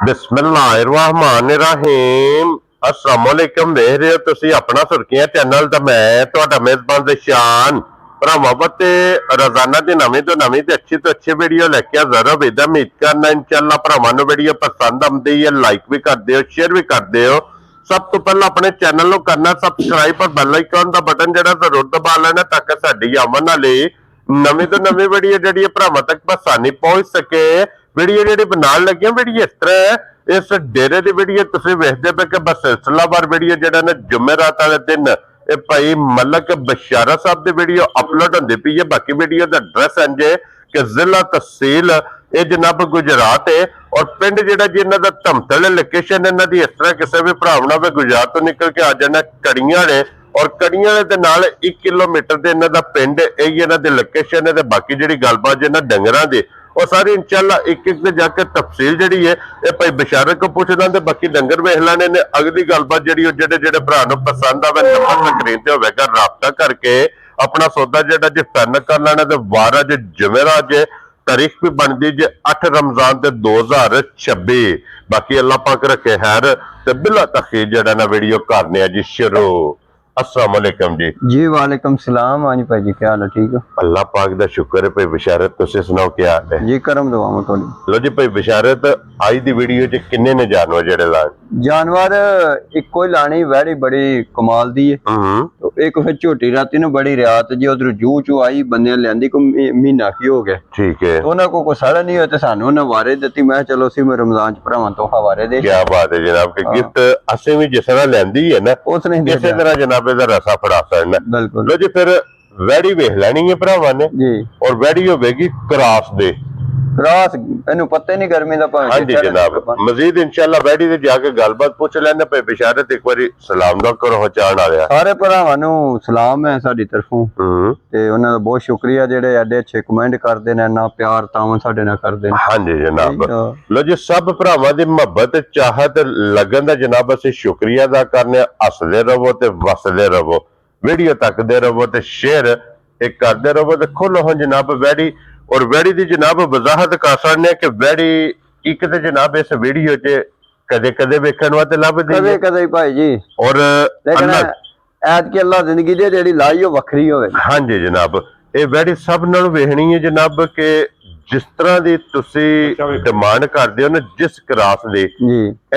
बिस्मिल्लाहिर्रहमानिर्रहीम अस्सलाम वालेकुम। देख रहे हो तुसी अपना सुर्खियां चैनल ते मैं तुहाडा मेजबान दशान भरावां ते रोजाना दी नवीं तो अच्छी वीडियो लेके हाजिर हो। उम्मीद करना इंशाअल्लाह भरावां नूं वीडियो पसंद आउंदी है, लाइक भी करदे हो, शेयर भी करदे हो। सब तो पहला अपने चैनल नूं करना सबसक्राइब और बेल आइकन दा बटन जिहड़ा जरूर दबा लेना ताकि साडी आवन वाली नवीं तो नवीं वीडियो जिहड़ी भरावां तक आसानी पहुंच सके। वीडियो जी बनाने लगे वीडियो इस तरह है, इस डेरे की वीडियो तुम वेखते पे कि बस सिलसिलावार वीडियो जो जुमेरात वाले दिन भाई मलक बशारा साहब की वीडियो अपलोड होती पई है। बाकी वीडियो का एड्रैस इंज है कि जिला तहसील ये जनाब गुजरात है और पिंड जो जिन्हों का धमतल लोकेशन इन्हों की इस तरह किसी भी भरावना भी गुजरात तो निकल के आ जाना कड़ियां ने और कड़ियां दे नाल 1 किलोमीटर से इन्हों का पिंड यही इन्हों की लोकेशन है। बाकी जी गलबात जिन्होंने डंगरां की और सारी इंशाअल्लाह एक एक जाके तफसील जी है ये भाई बशारत को पूछना तो बाकी डंगर वेख लेने ने। अगली गलबात जी जेडे जेडे भरा पसंद आवे नंबर स्क्रीन ते होगा राबता करके अपना सौदा जो फाइनल कर लेना। तो वार अज जुमेरात जे तारीख भी बनती जे 8 रमजान 2026। बाकी अल्लाह पाक रखे खैर ते बिला तखीर जड़ा ना वीडियो करने जी शुरू। अस्सलाम वालेकुम जी वालेकुम सलाम। हाँ जी भाई जी क्या हाल है? ठीक है अल्लाह पाक दा शुक्र है। भाई बशारत तुसी सुनाओ क्या हाल है जी? करम दुआवां थोड़ी। लो जी भाई बशारत आज दी वीडियो च किन्ने ने जानवर जेड़े लान? जानवर इको ही लानी वैड़ी बड़ी कमाल दी है। तो एक फिर झोटी राती नु बड़ी रात जी उधर जू चू आई बंदे लियांदी को महीना की हो गया। ठीक है। तो उन्हां को साड़ा नहीं होया ते सानू उन्हां वारे दित्ती। मैं चलो सी मैं रमजान च भरावां तोहफा वारे दे। क्या बात है जनाब के गिफ्ट असे भी जिस तरह लेंदी है ना उसने इसे तरह जनाब दा रसा फड़ा सकना। बिल्कुल। लो जी फिर वैड़ी वेख लेनी है भरावां ने जी और वैड़ी होगी क्रॉस दे क्रॉस इन्हू पता नहीं गर्मी दा भावें। हाँ जी जनाब मजीद इंशाअल्लाह वैड़ी ते जाके गलबात पूछ लेने पे बशारत एक बारी सलाम दा करो पहुंचाण आ गया। सारे भरावां नू सलाम है साडी तरफों ते उन्हां दा बहुत शुक्रिया जेडे एडे अच्छे कमेंट करदे ने ना प्यार तावन साडे नाल करदे ने। हाँ जी जनाब लो जी सब भरावां दी मोहब्बत चाहत लगन दा जनाब असीं शुक्रिया अदा करने। हसदे रवो ते वसदे रवो, वीडियो तकदे रवो ते शेयर एक करदे रवो ते खोलो हां जनाब वैड़ी और वैड़ी दी जनाब वजाहत कर सकने कि वैड़ी एक ते जनाब इस वीडियो च कदे कदे वेखण वास्ते लभदी कदे कदे भाई जी और लेकिन ऐत के अल्लाह जिंदगी दे जेड़ी लाई हो वखरी होवे। हाँ जी जनाब ये वैड़ी सब नाल वेखनी है जनाब के जिस तरह की तुसी डिमांड करदे हो ना जिस क्रास दी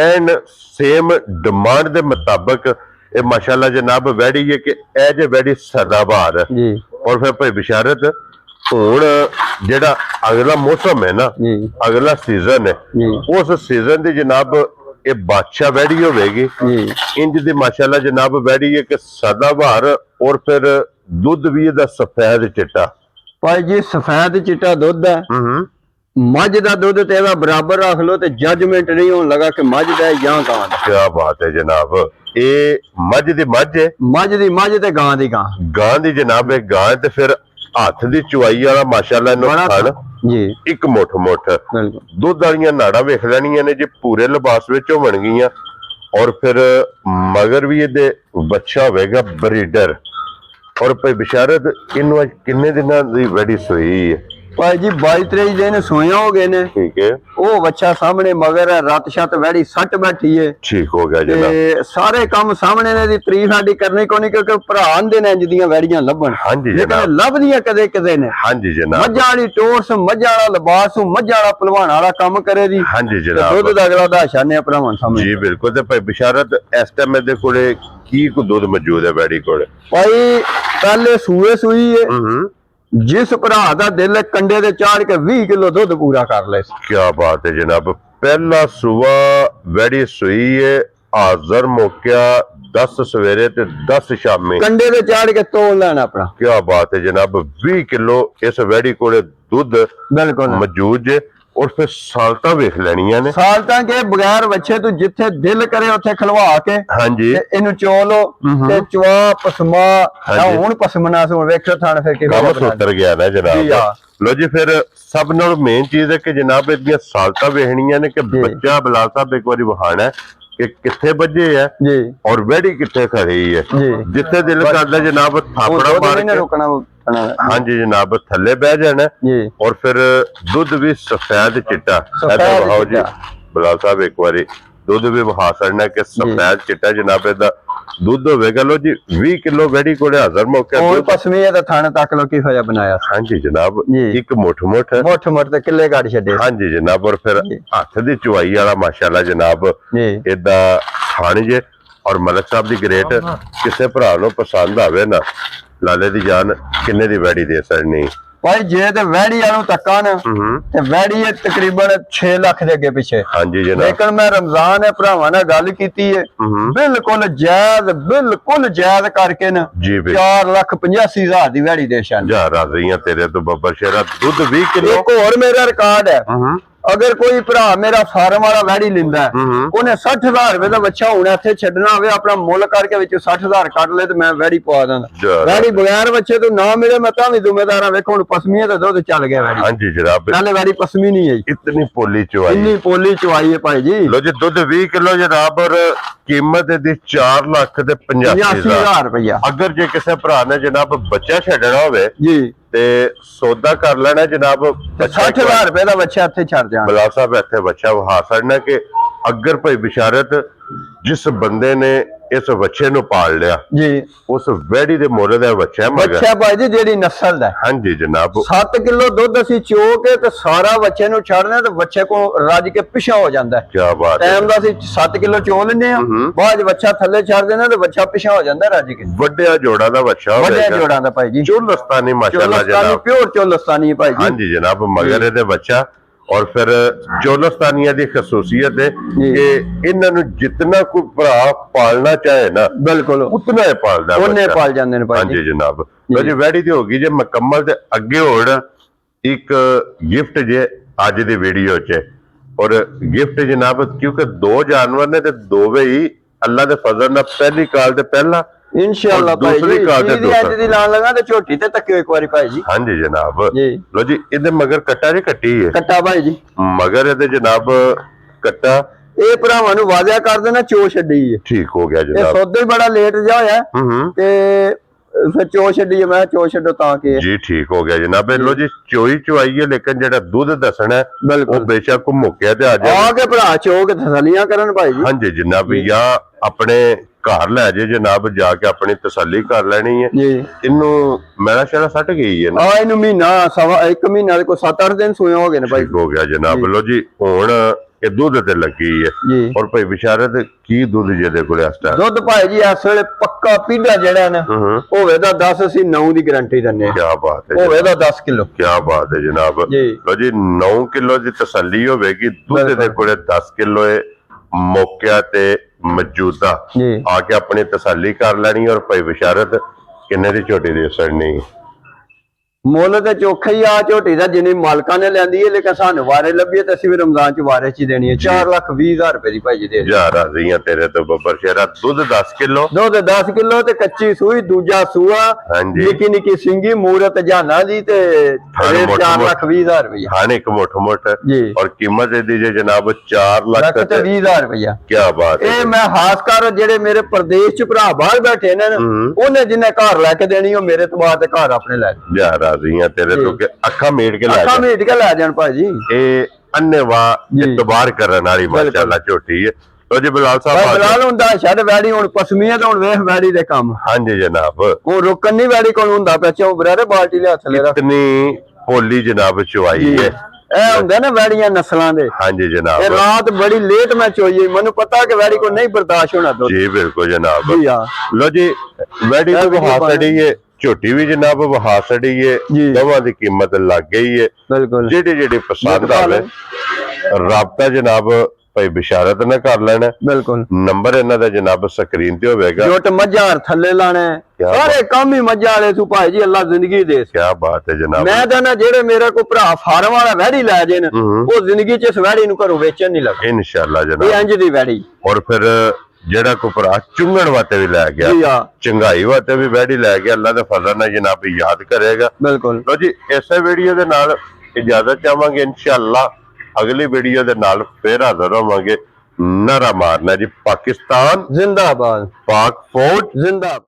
एन सेम डिमांड दे मुताबिक ये माशाल्लाह जनाब वैड़ी है कि ए जे वैड़ी सदाबहार और फिर भाई बशारत हुण जेड़ा अगला मौसम है ना अगला सीजन है उस सीजन दी जनाब ये बादशाह वैड़ी होगी इंज दी माशाल्लाह जनाब वैड़ी है कि सदाबहार और फिर दुध भी इहदा सफेद चिट्टा। भाई जी सफेद चिट्टा दुध है। मझ दा दुध ते इहदा बराबर रख लो ते जजमेंट नहीं होने लगा कि मझ दा है या गां दा। क्या बात है जनाब ये मझ दी मझ है मझ ते गां दी जनाब है गां ते फिर हाथ दी चुवाई वाला माशाल्लाह जी एक मुठ दुध वाली नाड़ा वेख लैनियां ने जी पूरे लिबास विच होवणगियां और फिर मगर भी ये बच्चा होगा ब्रीडर और भाई बशारत इन्हू किन्ने दिनां दी वैड़ी सोई है? भाई जी 22-23 दिन सोया हो गए ने। ठीक है। वो बच्चा सामने मगर रात शत वैड़ी सट बैठी है। ठीक हो गया जनाब सारे काम सामने ने दी तारीफ साडी करनी कोनी क्योंकि भरा आंदे ने जिदियां वैड़ियां लभण। हां जी लेकिन लभदियां कदे कदे ने। हां जी जनाब मज्जां वाली टोर्स मज्जां वाला लिबास मज्जां वाला पहलवान वाला काम करे दी। हां जी जनाब दुध दा अगला दाशा ने भरावां सामने जी बिल्कुल ते भाई बशारत इस टाइम दे कोले की को दुध मौजूद है वैड़ी कोले? भाई पहले सूए सुई है जिस भरा दा दिल कंडे दे चाड़ के 20 किलो दुध पूरा कर ले। क्या बात है जनाब पहला सुआ वैड़ी सुई है हाजर मौका 10 सवेरे ते 10 शामी कंडे दे चाड़ के तोल लेना अपना। क्या बात है जनाब 20 किलो इस वैड़ी कोले दुध बिल्कुल मौजूद है और फिर साल्टा वेख लेनियां ने। साल्टा के बगैर बच्चे तू जिथे दिल करे उथे खलवा के हां जी इनु चोलो ते चवा पसमा हुन पसमना सो वेखो थान फिर के काम उतर गया ना जनाब। लो जी फिर सब नाल मेन चीज है कि जनाब इतनी साल्टा वेखनियां ने कि बच्चा बिलाल साहब एक बारी वहाना है कि किथे बजे है जी और वैड़ी किथे खड़ी है जिथे दिल करदा जनाब थापड़ा मार के रुकना। हाँ जी जनाब थले बह जाना और फिर दुध भी सफेद चिट्टा जी ਬਲਾਲ ਸਾਹਿਬ ਇੱਕ ਵਾਰੀ ਦੁੱਧ ਵੀ ਵਹਾ ਛੱਡਣਾ ਕਿ ਸਫੈਦ ਚਿੱਟਾ ਜਨਾਬ ਇਹਦਾ ਦੁੱਧ ਹੋਵੇਗਾ। ਲੋ ਜੀ 20 ਕਿਲੋ ਵੈੜੀ ਕੋਲੇ ਹਾਜ਼ਰ ਮੌਕੇ ਹੋਰ ਪਸਮੀ ਦਾ ਥਣ ਤੱਕ ਲੋਕੀ ਹੋਇਆ ਬਣਾਇਆ। ਹਾਂਜੀ ਜਨਾਬ ਜੀ। ਇੱਕ ਮੁੱਠ ਤੇ ਕਿੱਲੇ ਕੱਢ ਛੱਡੇ। ਹਾਂਜੀ ਜਨਾਬ ਔਰ ਫਿਰ ਹੱਥ ਦੀ ਚੁਆਈ ਵਾਲਾ ਮਾਸ਼ਾਅੱਲਾ ਜਨਾਬ ਏਦਾਂ ਥਣ ਜੇ ਔਰ ਮਲਕ ਸਾਹਿਬ ਦੀ ਗ੍ਰੇਟ ਕਿਸੇ ਭਰਾ ਨੂੰ ਪਸੰਦ ਆਵੇ ਨਾ ਲਾਲੇ ਦੀ ਜਾਨ ਕਿੰਨੇ ਦੀ ਵੈੜੀ ਦੇ ਸਕਣੀ ਭਾਈ ਜੇ ਤੇ ਵੈੜੀ ਵਾਲੋਂ ਤੱਕਾ ਨਾ ਤੇ ਵੈੜੀ ਇਹ ਤਕਰੀਬਨ 6 ਲੱਖ ਦੇ ਅੱਗੇ ਪਿੱਛੇ। ਹਾਂਜੀ ਜਨਾਬ ਲੇਕਿਨ ਮੈਂ ਰਮਜ਼ਾਨ ਹੈ ਭਰਾਵਾਂ ਨਾਲ ਗੱਲ ਕੀਤੀ ਹੈ ਬਿਲਕੁਲ ਜਾਇਜ਼ ਕਰਕੇ ਨਾ ਜੀ 4,85,000 ਦੀ ਵੈੜੀ ਦੇ ਸ਼ਨ ਜਾ ਰਹੀਆਂ ਤੇਰੇ ਤੋਂ ਬੱਬਰ ਸ਼ੇਰਾ ਦੁੱਧ 20 ਕਿਲੋ। ਇੱਕ ਹੋਰ ਮੇਰਾ ਰਿਕਾਰਡ ਹੈ ਅਗਰ ਕੋਈ ਭਰਾ ਮੇਰਾ ਫਾਰਮ ਵਾਲਾ ਵੈੜੀ ਲਿੰਦਾ ਉਹਨੇ 60,000 ਰੁਪਏ ਦਾ ਬੱਚਾ ਹੁਣ ਇੱਥੇ ਛੱਡਣਾ ਹੋਵੇ ਆਪਣਾ ਮੁੱਲ ਕਰਕੇ ਵਿੱਚ 60,000 ਕੱਢ ਲੈ ਤੇ ਮੈਂ ਵੈੜੀ ਪਵਾ ਦਾਂਗਾ। ਵੈੜੀ ਬਗੈਰ ਬੱਚੇ ਤੋਂ ਨਾ ਮਿਲੇ ਮੈਂ ਤਾਂ ਵੀ ਜ਼ਿੰਮੇਦਾਰ ਹਾਂ। ਵੇਖੋ ਹੁਣ ਪਸਮੀਆਂ ਦਾ ਦੁੱਧ ਚੱਲ ਗਿਆ ਵੈੜੀ। ਹਾਂਜੀ ਜਨਾਬ ਨਾਲੇ ਵੈੜੀ ਪਸਮੀ ਨਹੀਂ ਹੈ ਇਤਨੀ ਪੋਲੀ ਚਵਾਈ ਇੰਨੀ ਪੋਲੀ ਚਵਾਈ ਹੈ ਭਾਈ ਜੀ। ਲੋ ਜੀ ਦੁੱਧ 20 ਕਿਲੋ ਜਨਾਬ ਔਰ ਕੀਮਤ ਇਹਦੀ 4,85,000 ਰੁਪਇਆ। ਅਗਰ ਜੇ ਕਿਸੇ ਭਰਾ ਨੇ ਜਨਾਬ ਬੱਚਾ ਛੱਡਣਾ ਹੋਵੇ ਜੀ ਤੇ ਸੌਦਾ ਕਰ ਲੈਣਾ ਜਨਾਬ 60,000 ਰੁਪਏ ਦਾ ਬੱਚਾ ਇੱਥੇ ਛੱਡ ਜਾਣਾ। ਬਲਾਲ ਸਾਹਿਬ ਇੱਥੇ ਬੱਚਾ ਵਹਾ ਛੱਡਣਾ ਕਿ ਅਗਰ ਭਾਈ ਬਿਸ਼ਾਰਤ ਜਿਸ ਬੰਦੇ ਨੇ ਇਸ ਬੱਚੇ ਨੂੰ ਪਾਲ ਲਿਆ ਜੀ ਉਸ ਵੈੜੀ ਦੇ ਮੁੱਲ ਦਾ ਬੱਚਾ ਬੱਚਾ ਭਾਈ ਜੀ ਜਿਹੜੀ ਨਸਲ ਦਾ। ਹਾਂਜੀ ਜਨਾਬ 7 ਕਿਲੋ ਦੁੱਧ ਅਸੀਂ ਚੋ ਕੇ ਤੇ ਸਾਰਾ ਬੱਚੇ ਨੂੰ ਛੱਡਣਾ ਤੇ ਬੱਚੇ ਕੋ ਰੱਜ ਕੇ ਪਿਛਾ ਹੋ ਜਾਂਦਾ ਹੈ। ਕੀ ਬਾਤ ਹੈ। ਟਾਈਮ ਦਾ ਅਸੀਂ 7 ਕਿਲੋ ਚੋ ਲੈਂਦੇ ਆ ਬਾਅਦ ਬੱਚਾ ਥੱਲੇ ਛੱਡ ਦੇਣਾ ਤੇ ਬੱਚਾ ਪਿਛਾ ਹੋ ਜਾਂਦਾ ਰੱਜ ਕੇ। ਵੱਡਿਆ ਜੋੜਾ ਦਾ ਬੱਚਾ ਹੋਵੇਗਾ। ਵੱਡਿਆ ਜੋੜਾਂ ਦਾ ਭਾਈ ਜੀ ਚੋਲਸਤਾਨੀ ਮਾਸ਼ਾਅੱਲਾ ਜਨਾਬ ਪਿਓਰ ਚੋਲਸਤਾਨੀ ਹੈ ਭਾਈ ਜੀ। ਹਾਂਜੀ ਜਨਾਬ ਮਗਰ ਇਹਦੇ ਬੱਚਾ और फिर चोलस्तानिया की खसूसियत है कि इन्होंने जितना कोई भरा पालना चाहे ना बिल्कुल उतना ही पालदा उन्ने पाल जांदे ने भाई हाँ जी जनाब। लो जी वैडी दी होगी जे मुकम्मल ते अगे होण एक गिफ्ट जे अज दी वीडियो च और गिफ्ट जनाब क्योंकि दो जानवर ने ते दोवे ही अल्लाह दे फजल नाल पहली काल ते पहला इंशाअल्लाह भाई जी आज दी लान लगा ते छोटी ते तकियो एक बारी भाई जी। हाँ जी जनाब जी। लो जी इहदे मगर कट्टा जी कट्टी है कट्टा भाई जी मगर इहदे जनाब कट्टा ਇਹ ਭਰਾਵਾਂ ਨੂੰ ਵਾਅਦਾ ਕਰ ਦੇਣਾ ਚੋ ਛੱਡੀ ਹੈ। ठीक हो गया ਇਹ जनाब ਸੌਦਾ ਹੀ ਬੜਾ ਲੇਟ ਜਾ ਹੋਇਆ ਤੇ ਫਿਰ ਚੋ ਛੱਡੀ ਮੈਂ ਚੋ ਛੱਡੋ ਤਾਂ ਕਿ जी ठीक हो गया जनाब। लो जी चोई चुआई है लेकिन जेड़ा दूध दसना है बिल्कुल वो बेशक मुक्या ते आ जाए ਆਗੇ ਭਰਾ ਚੋ ਕੇ ਤਸੱਲੀਆਂ ਕਰਨ ਭਾਈ ਜੀ। हाँ जी जनाब या अपने घर लै जे जनाब जाके अपनी तसल्ली कर लेनी है जी। इनू मेरा शेरा सट गई है ना ਇਹਨੂੰ ਮਹੀਨਾ ਸਵਾ 1 ਮਹੀਨਾ ਦੇ ਕੋਈ 7-8 ਦਿਨ ਸੋਏ ਹੋ ਗਏ ਨੇ ਭਾਈ। ठीक हो गया जनाब। लो जी हुण ਇਹ ਦੁੱਧ ਤੇ ਲੱਗੀ ਹੈ ਜੀ ਔਰ ਭਾਈ ਬਿਸ਼ਾਰਤ ਕੀ ਦੁੱਧ ਜਿਹਦੇ ਕੋਲੇ ਇਸ ਟਾਈਮ ਦੁੱਧ ਭਾਈ ਜੀ ਇਸ ਵੇਲੇ ਪੱਕਾ ਪੀੜਾ ਜਿਹੜਾ ਨਾ ਹੋਵੇ ਦਾ 10 ਅਸੀਂ 9 ਦੀ ਗਾਰੰਟੀ ਦਿੰਨੇ ਆ। ਕੀ ਬਾਤ ਹੈ ਹੋਵੇ ਦਾ 10 ਕਿਲੋ। ਕੀ ਬਾਤ ਹੈ ਜਨਾਬ। ਜੀ ਲੋ ਜੀ 9 ਕਿਲੋ ਦੀ ਤਸੱਲੀ ਹੋਵੇਗੀ ਦੁੱਧ ਦੇ ਕੋਲੇ 10 ਕਿਲੋ ਹੈ ਮੌਕਿਆ ਤੇ ਮੌਜੂਦਾ ਆ ਕੇ ਆਪਣੀ ਤਸੱਲੀ ਕਰ ਲੈਣੀ ਔਰ ਭਾਈ ਬਿਸ਼ਾਰਤ ਕਿੰਨੇ ਦੀ ਝੋਟੀ ਦੇ ਸੜਨੀ ਮੁੱਲ ਤੇ ਚੋਖਾ ਹੀ ਆ ਝੋਟੀ ਦਾ ਜਿੰਨੀ ਮਾਲਕਾਂ ਨੇ ਲੈਂਦੀ ਹੈ ਲੇਕਿਨ ਸਾਨੂੰ ਵਾਰੇ ਲੱਭੀ ਤੇ ਅਸੀਂ ਵੀ ਰਮਜ਼ਾਨ ਚ ਵਾਰੇ ਚ ਹੀ ਦੇਣੀ ਹੈ। 4,20,000 ਰੁਪਏ ਦੀ ਭਾਈ ਜੀ ਦੇ ਜਾ ਰਹੀਆਂ ਤੇਰੇ ਤੋਂ ਬੱਬਰ ਸ਼ੇਰਾ ਦੁੱਧ 10 ਕਿਲੋ ਦੁੱਧ 10 ਕਿਲੋ ਤੇ ਕੱਚੀ ਸੂਈ ਦੂਜਾ ਸੂਆ ਨਿੱਕੀ ਨਿੱਕੀ ਸਿੰਗੀ ਮੂਰਤ ਜਾਨਾ ਦੀ ਤੇ 4,20,000 ਰੁਪਏ ਹਾਂ ਇੱਕ ਮੁੱਠ ਜੀ ਔਰ ਕੀਮਤ ਇਹਦੀ ਜੇ ਜਨਾਬ 4,20,000 ਰੁਪਏ। ਕੀ ਬਾਤ ਹੈ। ਇਹ ਮੈਂ ਖਾਸ ਕਰ ਜਿਹੜੇ ਮੇਰੇ ਪ੍ਰਦੇਸ਼ ਚ ਭਰਾ ਬਾਹਰ ਬੈਠੇ ਨੇ ਉਹਨੇ ਜਿੰਨੇ ਘਰ ਲੈ ਕੇ ਦੇਣੀ ਉਹ ਮੇਰੇ ਤੋਂ ਬਾਅਦ ਘਰ ਆਪਣੇ ਲੈ ਜਾ ਰਹੀਆਂ ਤੇਰੇ ਤੋਂ ਕਿ ਅੱਖਾਂ ਮੀਟ ਕੇ ਲੈ ਜਾਣ ਭਾਜੀ। ਇਹ ਅੰਨੇਵਾ ਇਤਬਾਰ ਕਰਨ ਵਾਲੀ ਮਾਸ਼ਾਅੱਲਾ ਝੋਟੀ ਹੈ। ਲੋ ਜੀ ਬਲਾਲ ਸਾਹਿਬ ਬਲਾਲ ਹੁੰਦਾ ਛੱਡ ਵੈੜੀ ਹੁਣ ਪਸਮੀਆਂ ਤਾਂ ਹੁਣ ਵੇਖ ਵੈੜੀ ਦੇ ਕੰਮ। ਹਾਂਜੀ ਜਨਾਬ ਉਹ ਰੁਕਣ ਨਹੀਂ ਵੈੜੀ ਕੋਲ ਹੁੰਦਾ ਪਿਆ ਚੋਂ ਬਰਾਰੇ ਬਾਲਟੀ ਲਿਆ ਥੱਲੇ ਰੱਖ ਇਤਨੀ ਭੋਲੀ ਜਨਾਬ ਚੁਆਈ ਹੈ। ਇਹ ਹੁੰਦੇ ਨਾ ਵੈੜੀਆਂ ਨਸਲਾਂ ਦੇ। ਹਾਂਜੀ ਜਨਾਬ ਇਹ ਰਾਤ ਬੜੀ ਲੇਟ ਮੈਂ ਚੋਈ ਮੈਨੂੰ ਪਤਾ ਕਿ ਵੈੜੀ ਕੋ ਨਹੀਂ ਬਰਦਾਸ਼ਤ ਹੋਣਾ ਦੁੱਧ। ਜੀ ਬਿਲਕੁਲ ਜਨਾਬ। ਜੀ ਹਾਂ ਲੋ ਜੀ ਵੈੜੀ ਨੂੰ ਵਹਾ ਛੜੀ ਹੈ ਝੋਟੀ ਵੀ ਜਨਾਬ ਵਹਾ ਛੜੀ ਹੈ ਦੋਵਾਂ ਦੀ ਕੀਮਤ ਲੱਗ ਗਈ ਹੈ। ਬਿਲਕੁਲ ਜਿਹੜੀ ਪਸੰਦ ਆਵੇ ਰਾਬਤਾ ਜਨਾਬ ਭਾਈ ਬਿਸ਼ਾਰਤ ਨਾ ਕਰ ਲੈਣਾ। ਬਿਲਕੁਲ ਨੰਬਰ ਇਹਨਾਂ ਦਾ ਜਨਾਬ ਸਕਰੀਨ ਤੇ ਹੋਵੇਗਾ। ਜੁੱਟ ਮੱਝਾਂ ਥੱਲੇ ਲਾਣਾ ਸਾਰੇ ਕੰਮ ਹੀ ਮੱਝਾਂ ਵਾਲੇ ਤੂੰ ਭਾਈ ਜੀ ਅੱਲਾ ਜ਼ਿੰਦਗੀ ਦੇ। ਕੀ ਬਾਤ ਹੈ ਜਨਾਬ। ਮੈਂ ਤਾਂ ਨਾ ਜਿਹੜੇ ਮੇਰੇ ਕੋ ਭਰਾ ਫਾਰਮ ਵਾਲਾ ਵੈੜੀ ਲੈ ਜੇ ਉਹ ਜ਼ਿੰਦਗੀ ਚ ਇਸ ਵੈੜੀ ਨੂੰ ਘਰੋਂ ਵੇਚਣ ਨਹੀਂ ਲੱਗਾ ਇਨਸ਼ਾਅੱਲਾ ਜਨਾਬ। ਇਹ ਇੰਜ ਦੀ ਵੈੜੀ ਔਰ ਫਿਰ ਜਿਹੜਾ ਕੋ ਭਰਾ ਚੁੰਗਣ ਵਾਤੇ ਵੀ ਲੈ ਗਿਆ ਚੰਗਾਈ ਵਾਤੇ ਵੀ ਵੈੜੀ ਲੈ ਗਿਆ ਅੱਲਾ ਦੇ ਫਜ਼ਲ ਨਾਲ ਜਨਾਬ ਯਾਦ ਕਰੇਗਾ। ਬਿਲਕੁਲ। ਲੋ ਜੀ ਇਸੇ ਵੀਡੀਓ ਦੇ ਨਾਲ ਇਜਾਜ਼ਤ ਚਾਹਾਂਗੇ ਇਨਸ਼ਾਅੱਲਾ ਅਗਲੀ ਵੀਡੀਓ ਦੇ ਨਾਲ ਫੇਰ ਹਾਜ਼ਰ ਹੋਵਾਂਗੇ। ਨਾਰਾ ਮਾਰਨਾ ਜੀ ਪਾਕਿਸਤਾਨ ਜ਼ਿੰਦਾਬਾਦ ਪਾਕ ਫੌਜ ਜ਼ਿੰਦਾਬਾਦ।